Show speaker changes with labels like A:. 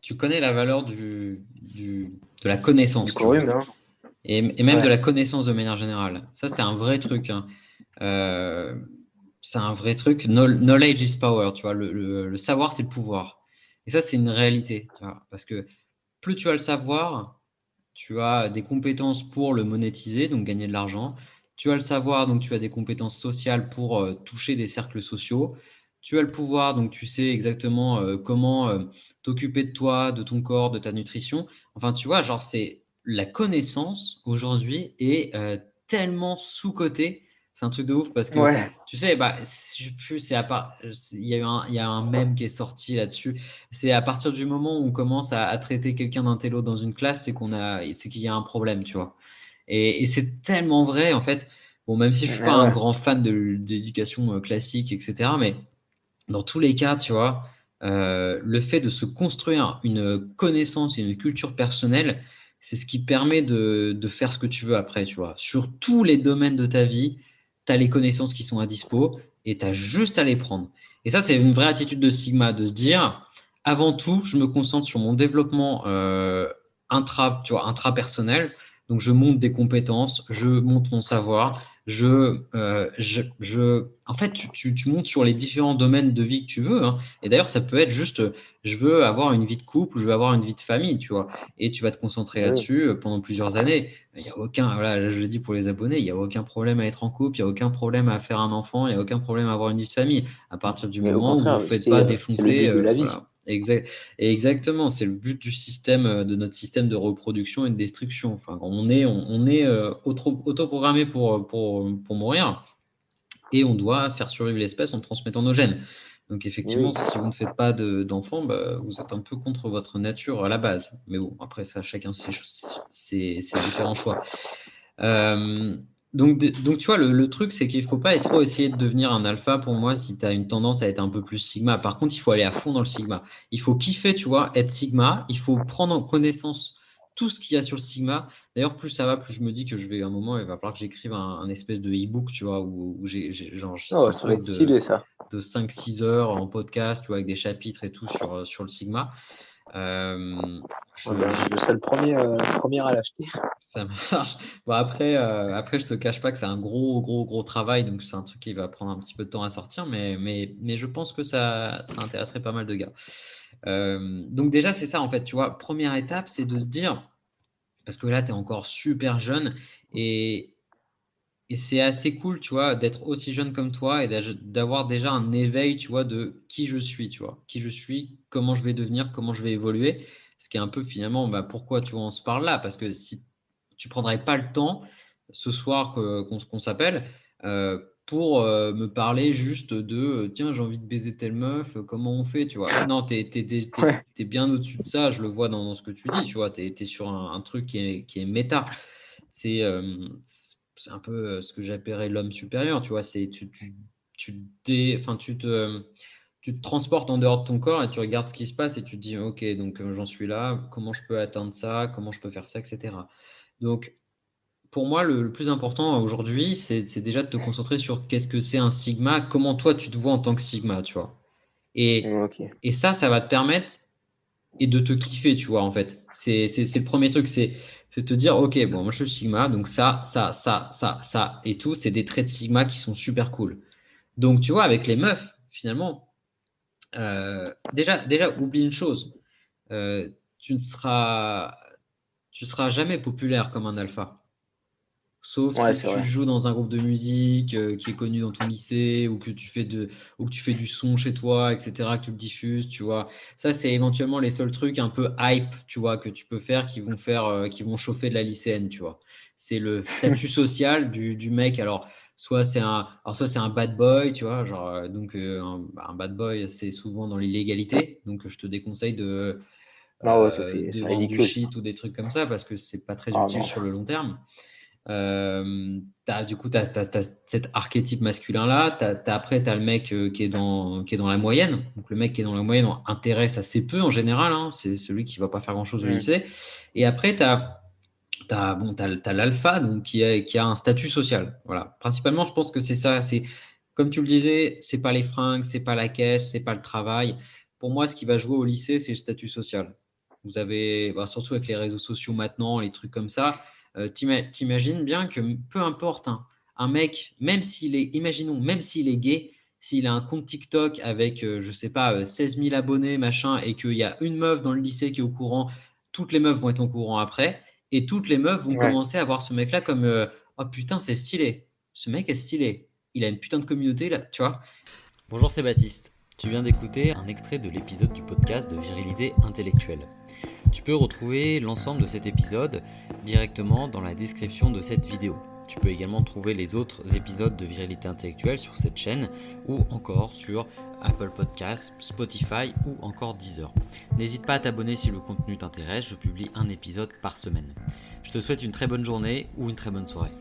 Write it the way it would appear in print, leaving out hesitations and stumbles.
A: tu connais la valeur de la connaissance,
B: Du
A: tu vois,
B: quorum, non?
A: et même de
B: Ouais.
A: la connaissance de manière générale. Ça, c'est un vrai truc, hein. Euh, c'est un vrai truc. Knowledge is power, tu vois. Le savoir, c'est le pouvoir. Et ça, c'est une réalité, tu vois, parce que plus tu as le savoir, tu as des compétences pour le monétiser, donc gagner de l'argent. Tu as le savoir, donc tu as des compétences sociales pour toucher des cercles sociaux. Tu as le pouvoir, donc tu sais exactement comment t'occuper de toi, de ton corps, de ta nutrition. Enfin, tu vois, genre, c'est la connaissance aujourd'hui est tellement sous-cotée. C'est un truc de ouf parce que
B: Ouais.
A: tu sais, bah, je sais plus, c'est à part, il y a un mème qui est sorti là-dessus. C'est à partir du moment où on commence à traiter quelqu'un d'un télo dans une classe, c'est qu'il y a un problème, tu vois. Et c'est tellement vrai, en fait. Bon, même si je suis pas
B: Ah
A: un
B: ouais.
A: grand fan d'éducation classique, etc., mais dans tous les cas, tu vois, le fait de se construire une connaissance et une culture personnelle, c'est ce qui permet de faire ce que tu veux après, tu vois. Sur tous les domaines de ta vie, tu as les connaissances qui sont à dispo et tu as juste à les prendre. Et ça, c'est une vraie attitude de Sigma, de se dire, avant tout, je me concentre sur mon développement tu vois, intrapersonnel. Donc, je monte des compétences, je monte mon savoir, en fait, tu montes sur les différents domaines de vie que tu veux, hein. Et d'ailleurs, ça peut être juste, je veux avoir une vie de couple, je veux avoir une vie de famille, tu vois. Et tu vas te concentrer
B: Oui.
A: là-dessus pendant plusieurs années. Il y a aucun, voilà, je le dis pour les abonnés, il n'y a aucun problème à être en couple, il n'y a aucun problème à faire un enfant, il n'y a aucun problème à avoir une vie de famille. À partir du
B: Mais au
A: moment où vous ne
B: contraire,
A: vous faites pas
B: c'est le
A: défoncer,
B: but de la vie.
A: voilà. Exact, et exactement, c'est le but du système, de notre système de reproduction et de destruction. Enfin, on est autoprogrammé pour mourir et on doit faire survivre l'espèce en transmettant nos gènes. Donc effectivement,
B: Oui.
A: si vous ne faites pas d'enfants, bah, vous êtes un peu contre votre nature à la base. Mais bon, après ça, chacun ses différents choix. Euh, donc, tu vois, le truc, c'est qu'il ne faut pas trop essayer de devenir un alpha pour moi si tu as une tendance à être un peu plus sigma. Par contre, il faut aller à fond dans le sigma. Il faut kiffer, tu vois, être sigma. Il faut prendre en connaissance tout ce qu'il y a sur le sigma. D'ailleurs, plus ça va, plus je me dis que je vais à un moment, il va falloir que j'écrive un espèce de e-book, tu vois, où genre, c'est
B: Oh,
A: un
B: ça va
A: truc
B: être stylé, ça.
A: de 5-6 heures en podcast, tu vois, avec des chapitres et tout sur le sigma. Euh,
B: Ouais, ben, je serai le premier à l'acheter.
A: Ça marche. Bon, après, je te cache pas que c'est un gros, gros, gros travail, donc c'est un truc qui va prendre un petit peu de temps à sortir, mais je pense que ça intéresserait pas mal de gars. Donc déjà, c'est ça, en fait, tu vois, première étape, c'est de se dire, parce que là, tu es encore super jeune, et, et c'est assez cool, tu vois, d'être aussi jeune comme toi et d'avoir déjà un éveil, tu vois, de qui je suis, tu vois, qui je suis, comment je vais devenir, comment je vais évoluer. Ce qui est un peu finalement, bah, pourquoi tu vois, on se parle là, parce que si tu prendrais pas le temps ce soir qu'on s'appelle pour me parler juste de tiens, j'ai envie de baiser telle meuf, comment on fait, tu vois. Non,
B: Ouais.
A: t'es bien au-dessus de ça, je le vois dans ce que tu dis, tu vois, t'es sur un truc qui est méta. C'est un peu ce que j'appellerais l'homme supérieur, tu vois. C'est enfin, tu te transportes en dehors de ton corps et tu regardes ce qui se passe et tu te dis, ok, donc j'en suis là, comment je peux atteindre ça, comment je peux faire ça, etc. Donc, pour moi, le plus important aujourd'hui, c'est déjà de te concentrer sur qu'est-ce que c'est un sigma, comment toi tu te vois en tant que sigma, tu vois. Et,
B: Ok.
A: et ça va te permettre et de te kiffer, tu vois, en fait. C'est le premier truc, c'est te dire, ok, bon, moi je suis Sigma, donc ça, et tout, c'est des traits de Sigma qui sont super cool. Donc, tu vois, avec les meufs, finalement, déjà, oublie une chose, tu ne seras jamais populaire comme un alpha. Sauf
B: Ouais,
A: si
B: c'est
A: tu
B: vrai.
A: joues dans un groupe de musique qui est connu dans ton lycée ou que tu fais du son chez toi, etc., que tu le diffuses, tu vois. Ça, c'est éventuellement les seuls trucs un peu hype, tu vois, que tu peux faire qui vont chauffer de la lycéenne, tu vois. C'est le statut social du mec. Soit c'est un bad boy, tu vois, genre, un bad boy, c'est souvent dans l'illégalité. Donc, je te déconseille
B: Non, ouais,
A: de
B: c'est
A: vendre du
B: ridicule.
A: shit ou des trucs comme ça parce que c'est pas très
B: Ah
A: utile
B: non.
A: sur le long terme. Du coup, tu as cet archétype masculin-là. Après, tu as le mec qui est dans la moyenne. Donc, le mec qui est dans la moyenne intéresse assez peu en général, hein. C'est celui qui va pas faire grand-chose au
B: Hmm.
A: lycée. Et après, t'as l'alpha donc, qui a un statut social. Voilà. Principalement, je pense que c'est ça. Comme tu le disais, c'est pas les fringues, c'est pas la caisse, c'est pas le travail. Pour moi, ce qui va jouer au lycée, c'est le statut social. Vous avez, surtout avec les réseaux sociaux maintenant, les trucs comme ça, t'imagines bien que peu importe un mec, même s'il est, imaginons, même s'il est gay, s'il a un compte TikTok avec, je sais pas, 16 000 abonnés, machin, et qu'il y a une meuf dans le lycée qui est au courant, toutes les meufs vont être au courant après, et toutes les meufs vont
B: Ouais.
A: commencer à voir ce mec-là comme oh putain, c'est stylé. Ce mec est stylé. Il a une putain de communauté là, tu vois. Bonjour, c'est Baptiste. Tu viens d'écouter un extrait de l'épisode du podcast de Virilité intellectuelle. Tu peux retrouver l'ensemble de cet épisode directement dans la description de cette vidéo. Tu peux également trouver les autres épisodes de Virilité intellectuelle sur cette chaîne ou encore sur Apple Podcasts, Spotify ou encore Deezer. N'hésite pas à t'abonner si le contenu t'intéresse, je publie un épisode par semaine. Je te souhaite une très bonne journée ou une très bonne soirée.